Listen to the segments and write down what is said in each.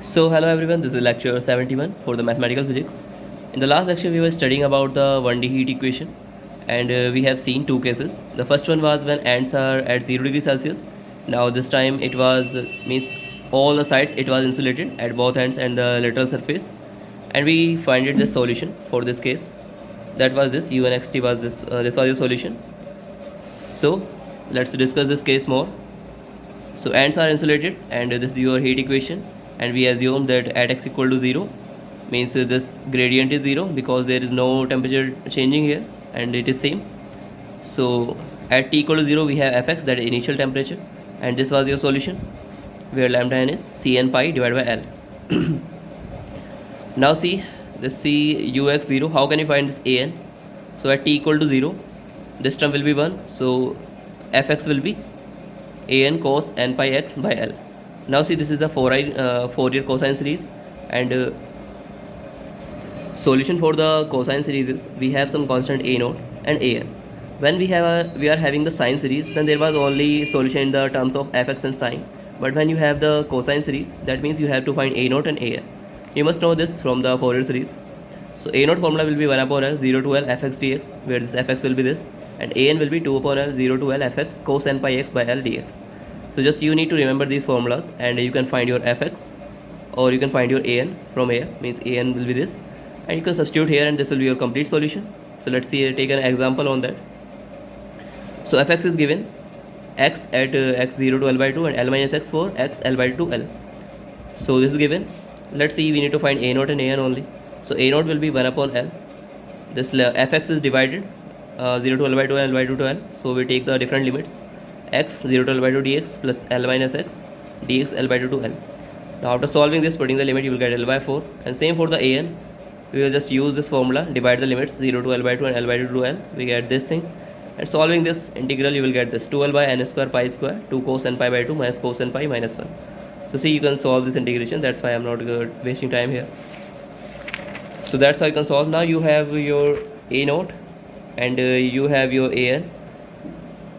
So hello everyone, this is lecture 71 for the mathematical physics. In the last lecture we were studying about the 1D heat equation and we have seen two cases. The first one was when ants are at 0 degree Celsius. Now this time it was means all the sides it was insulated at both ends and the lateral surface, and we find it the solution for this case. That was this u and xt was this was your solution. So let's discuss this case more. So ants are insulated and this is your heat equation, and we assume that at x equal to 0 means this gradient is 0 because there is no temperature changing here and it is same. So at t equal to 0 we have fx, that is initial temperature, and this was your solution where lambda n is Cn pi divided by L. Now see this C ux 0, how can you find this An? So at t equal to 0 this term will be 1, so fx will be An cos n pi x by L. Now see this is a Fourier cosine series, and solution for the cosine series is we have some constant a naught and an. When we are having the sine series, then there was only solution in the terms of fx and sine, but when you have the cosine series, that means you have to find a naught and an. You must know this from the Fourier series. So a naught formula will be 1 upon L 0 to L fx dx, where this fx will be this, and an will be 2 upon L 0 to L fx cos n pi x by L dx. So just you need to remember these formulas and you can find your fx, or you can find your an from here, means an will be this, and you can substitute here and this will be your complete solution. So let's see, take an example on that. So fx is given x at x 0 to L by 2 and L minus x for x L by 2 L. So this is given. Let's see, we need to find a naught and an only. So a naught will be 1 upon L. This fx is divided 0 to L by 2 and L by 2 to L. So we take the different limits, x 0 to L by 2 dx plus L minus x dx L by 2 to L. Now after solving this, putting the limit, you will get L by 4, and same for the an. We will just use this formula, divide the limits 0 to L by 2 and L by 2 to L. We get this thing, and solving this integral you will get this 2L by n square pi square 2 cos n pi by 2 minus cos n pi minus 1. So see, you can solve this integration, that's why I'm not wasting time here. So that's how you can solve. Now you have your a naught and you have your an.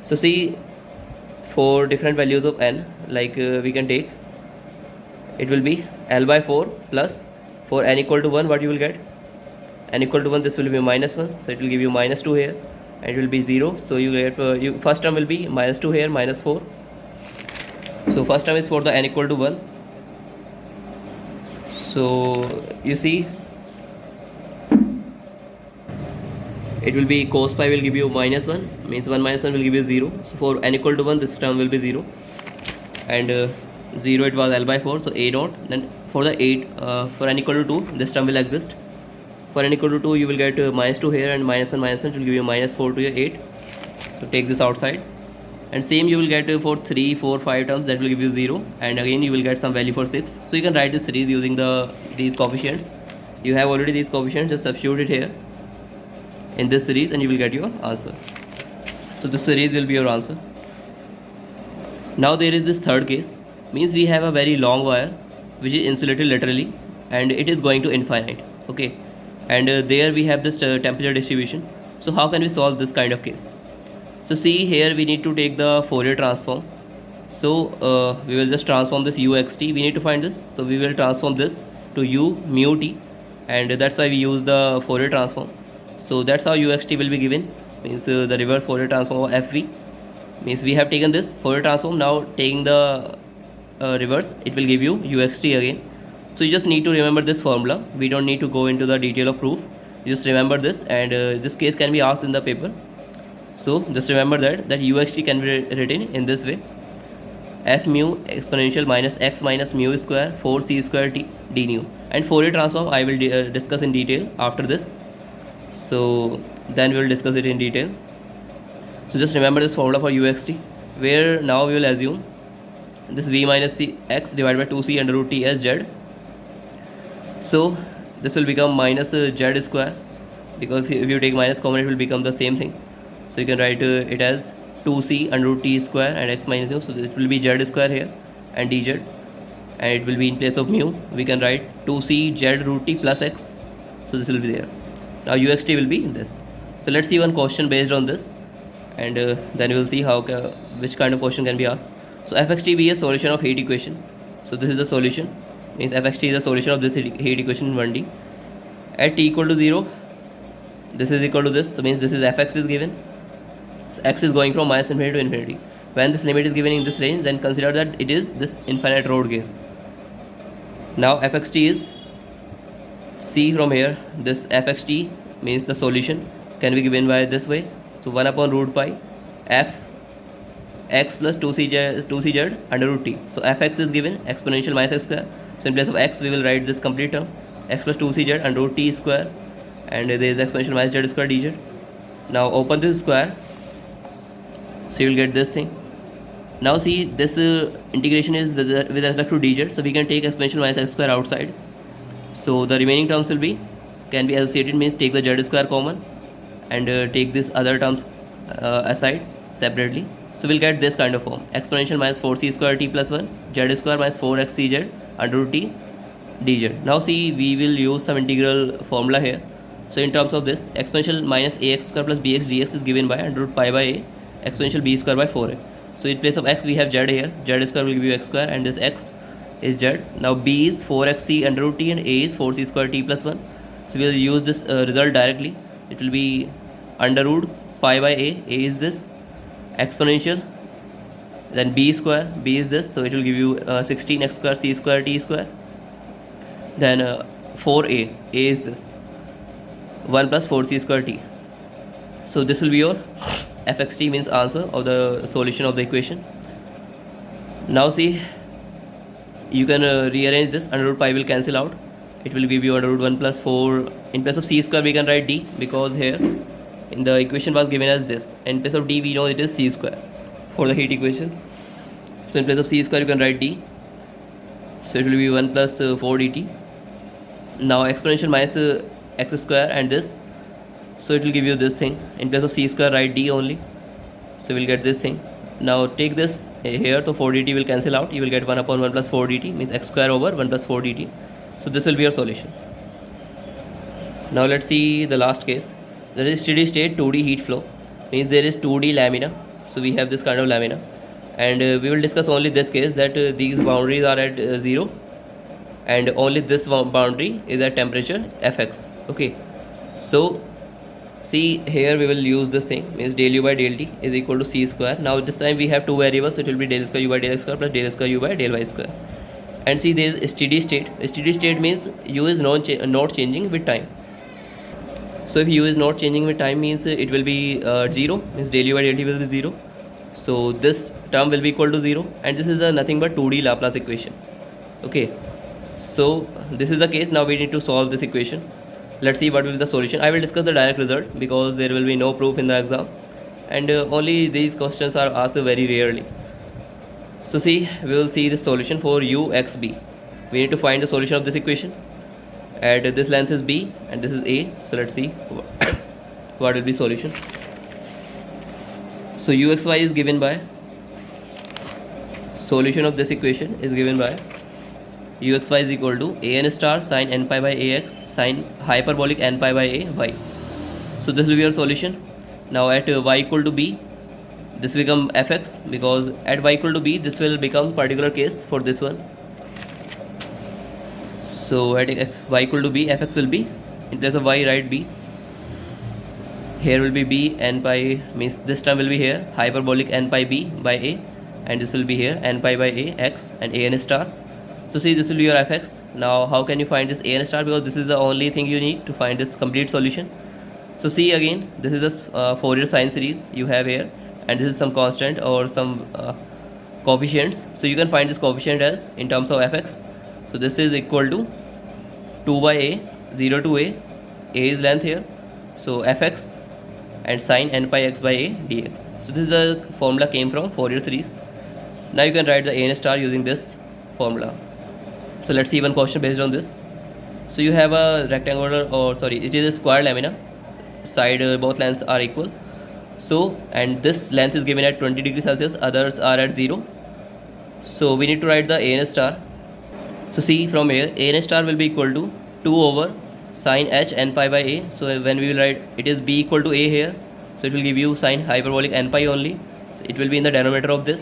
So see, for different values of n, like we can take, it will be L by 4 plus, for n equal to 1 what you will get, n equal to 1 this will be minus 1, so it will give you minus 2 here, and it will be 0, so you get first term will be minus 2 here, minus 4. So first term is for the n equal to 1. So you see, it will be cos pi will give you minus 1, means 1 minus 1 will give you 0. So for n equal to 1 this term will be 0, and 0 it was L by 4, so a naught. Then for the 8, for n equal to 2 this term will exist. For n equal to 2 you will get minus 2 here, and minus 1 minus 1 will give you minus 4 to your 8. So take this outside, and same you will get for 3, 4, 5 terms, that will give you 0, and again you will get some value for 6. So you can write this series using these coefficients. You have already these coefficients, just substitute it here in this series and you will get your answer. So this series will be your answer. Now there is this third case, means we have a very long wire which is insulated laterally and it is going to infinite, okay, and there we have this temperature distribution. So how can we solve this kind of case? So see, here we need to take the Fourier transform. So we will just transform this uxt, we need to find this, so we will transform this to u mu t, and that's why we use the Fourier transform. So that's how uxt will be given, means the reverse Fourier transform of fv, means we have taken this Fourier transform, now taking the reverse, it will give you uxt again. So you just need to remember this formula, we don't need to go into the detail of proof, you just remember this, and this case can be asked in the paper. So just remember that uxt can be written in this way, f mu exponential minus x minus mu square 4c square t d nu, and Fourier transform I will discuss in detail after this. So then we will discuss it in detail. So just remember this formula for uxt, where now we will assume this v minus c x divided by 2c under root t as z. So this will become minus z square, because if you take minus common it will become the same thing. So you can write it as 2c under root t square and x minus mu, so it will be z square here and dz, and it will be in place of mu we can write 2c z root t plus x, so this will be there. Now uxt will be this. So let's see one question based on this, and then we will see how which kind of question can be asked. So fxt be a solution of heat equation. So this is the solution. means fxt is the solution of this heat equation in 1D. At t equal to 0, this is equal to this, so means this is fx is given. So x is going from minus infinity to infinity. When this limit is given in this range, then consider that it is this infinite road case. Now fxt is, see from here, this fxt means the solution can be given by this way. So 1 upon root pi f x plus 2cz under root t. So fx is given exponential minus x square. So in place of x we will write this complete term, x plus 2cz under root t square, and there is exponential minus z square dz. Now open this square, so you will get this thing. Now see, this integration is with respect to dz, so we can take exponential minus x square outside. So the remaining terms will be, can be associated, means take the z square common and take this other terms aside separately. So we'll get this kind of form, exponential minus 4c square t plus 1 z square minus 4xcz under root t dz. Now see, we will use some integral formula here. So in terms of this, exponential minus ax square plus bx dx is given by under root pi by a exponential b square by 4a. So in place of x we have z here, z square will give you x square, and this x is z. Now b is 4xc under root t and a is 4c square t plus 1. So we will use this result directly. It will be under root pi by a is this exponential, then b square, b is this, so it will give you 16x square c square t square, then 4a is this 1 plus 4c square t. So this will be your fxt, means answer of the solution of the equation. Now see, you can rearrange this, under root pi will cancel out, it will give you under root 1 plus 4. In place of c square we can write d, because here in the equation was given as this. In place of d we know it is c square for the heat equation. So in place of c square you can write d, so it will be 1 plus 4 dt. Now exponential minus x square and this, so it will give you this thing. In place of c square write d only, so we'll get this thing. Now take this here, so 4 dt will cancel out, you will get 1 upon 1 plus 4 dt, means x square over 1 plus 4 dt. So this will be your solution. Now let's see the last case. There is steady state 2D heat flow, means there is 2D lamina. So we have this kind of lamina, and we will discuss only this case, that these boundaries are at 0 and only this boundary is at temperature fx. Okay, so see here we will use this thing, means del u by del t is equal to c square. Now this time we have two variables, so it will be del square u by del x square plus del square u by del y square. And see, there is steady state. Steady state means u is not changing with time. So if u is not changing with time, means it will be 0, means del u by del t will be 0. So this term will be equal to 0, and this is nothing but 2D Laplace equation. Okay, so this is the case. Now we need to solve this equation. Let's see what will be the solution. I will discuss the direct result because there will be no proof in the exam, and only these questions are asked very rarely. So see, we will see the solution for uxb. We need to find the solution of this equation. And this length is b and this is a. So let's see what will be solution. So uxy is given by, solution of this equation is given by uxy is equal to an star sine n pi by ax sine hyperbolic n pi by a y. So this will be your solution. Now at y equal to b, this will become fx, because at y equal to b this will become particular case for this one. So at y equal to b, fx will be, in place of y write b, here will be b n pi, means this term will be here hyperbolic n pi b by a, and this will be here n pi by a x and a n star. So see, this will be your fx. Now how can you find this a n star, because this is the only thing you need to find this complete solution. So see again, this is a Fourier sine series you have here, and this is some constant or some coefficients. So you can find this coefficient as in terms of fx. So this is equal to 2 by a, 0 to a is length here, so fx and sine n pi x by a dx. So this is the formula came from Fourier series. Now you can write the a n star using this formula. So let's see one question based on this. So you have a rectangular, or sorry, it is a square lamina, side both lengths are equal. So, and this length is given at 20 degrees Celsius, others are at 0. So we need to write the a n star. So see from here, a n star will be equal to 2 over sine h n pi by a. So when we will write, it is b equal to a here, so it will give you sine hyperbolic n pi only. So it will be in the denominator of this.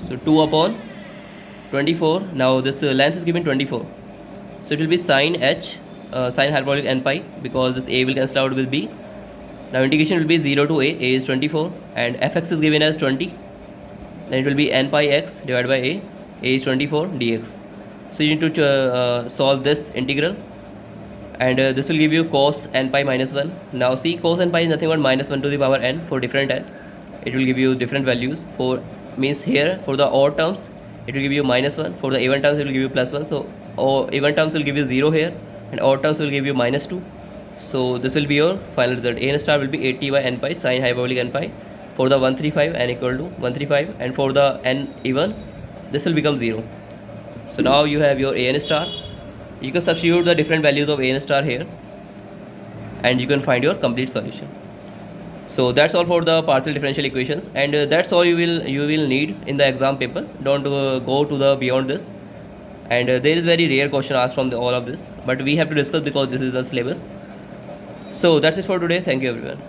So 2 upon 24. Now this length is given 24, so it will be sine h, sine hyperbolic n pi, because this a will cancel out with b. Now integration will be 0 to a is 24, and fx is given as 20, then it will be n pi x divided by a is 24 dx. So you need to solve this integral, and this will give you cos n pi minus 1. Now see, cos n pi is nothing but minus 1 to the power n for different n. It will give you different values. For means here for the odd terms it will give you minus 1, for the even terms it will give you plus 1. So even terms will give you 0 here, and odd terms will give you minus 2. So this will be your final result. A n star will be 80 by n pi sine hyperbolic n pi for the 135, n equal to 135, and for the n even this will become 0. So now you have your a n star. You can substitute the different values of a n star here, and you can find your complete solution. So that's all for the partial differential equations, and that's all you will need in the exam paper. Don't go to the beyond this, and there is very rare question asked from all of this, but we have to discuss because this is the syllabus. So that's it for today. Thank you everyone.